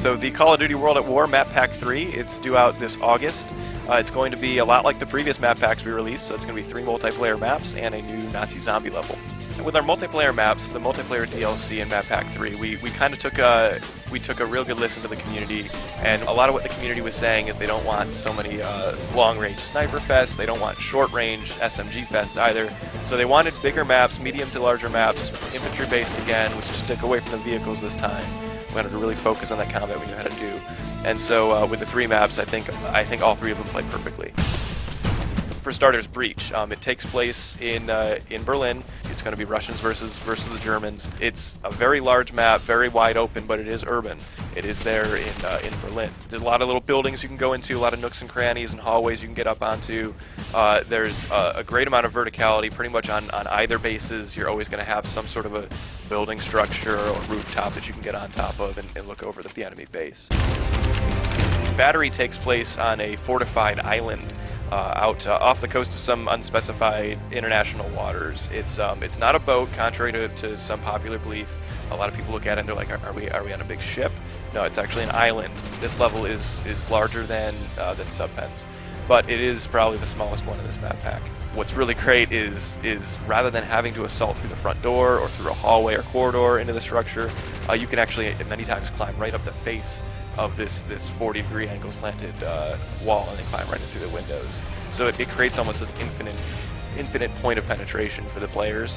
So the Call of Duty World at War Map Pack 3, it's due out this August. It's going to be a lot like the previous map packs we released, so it's going to be 3 multiplayer maps and a new Nazi zombie level. And with our multiplayer maps, the multiplayer DLC in Map Pack 3, we kind of took a real good listen to the community, and a lot of what the community was saying is they don't want so many long-range sniper fests, they don't want short-range SMG fests either, so they wanted bigger maps, medium to larger maps, infantry-based again, let's just stick away from the vehicles this time. We wanted to really focus on that combat we knew how to do. And so with the 3 maps, I think all 3 of them play perfectly. For starters, Breach. It takes place in Berlin. It's going to be Russians versus the Germans. It's a very large map, very wide open, but it is urban. It is there in Berlin. There's a lot of little buildings you can go into, a lot of nooks and crannies and hallways you can get up onto. There's a great amount of verticality pretty much on either bases. You're always going to have some sort of a building structure or rooftop that you can get on top of and look over the enemy base. Battery takes place on a fortified island out off the coast of some unspecified international waters. It's not a boat, contrary to some popular belief. A lot of people look at it and they're like, are we on a big ship? No, it's actually an island. This level is larger than Subpens, but it is probably the smallest one in this map pack. What's really great is rather than having to assault through the front door or through a hallway or corridor into the structure, you can actually many times climb right up the face of this 40-degree angle slanted wall and then climb right in through the windows. So it creates almost this infinite point of penetration for the players,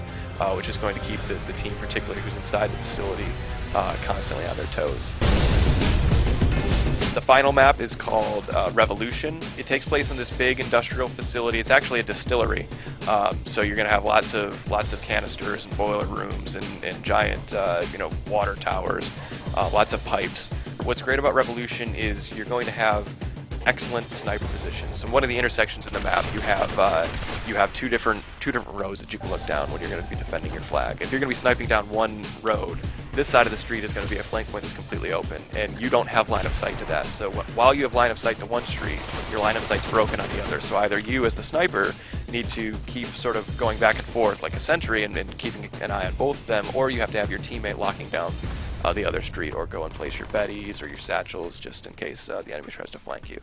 which is going to keep the team, particularly who's inside the facility, constantly on their toes. The final map is called Revolution. It takes place in this big industrial facility. It's actually a distillery, so you're going to have lots of canisters and boiler rooms and giant water towers, lots of pipes. What's great about Revolution is you're going to have excellent sniper positions. And one of the intersections in the map, you have two different roads that you can look down when you're going to be defending your flag. If you're going to be sniping down one road, this side of the street is going to be a flank point that's completely open, and you don't have line of sight to that. So while you have line of sight to one street, your line of sight's broken on the other. So either you, as the sniper, need to keep sort of going back and forth like a sentry and keeping an eye on both of them, or you have to have your teammate locking down the other street, or go and place your Bettys or your satchels just in case the enemy tries to flank you.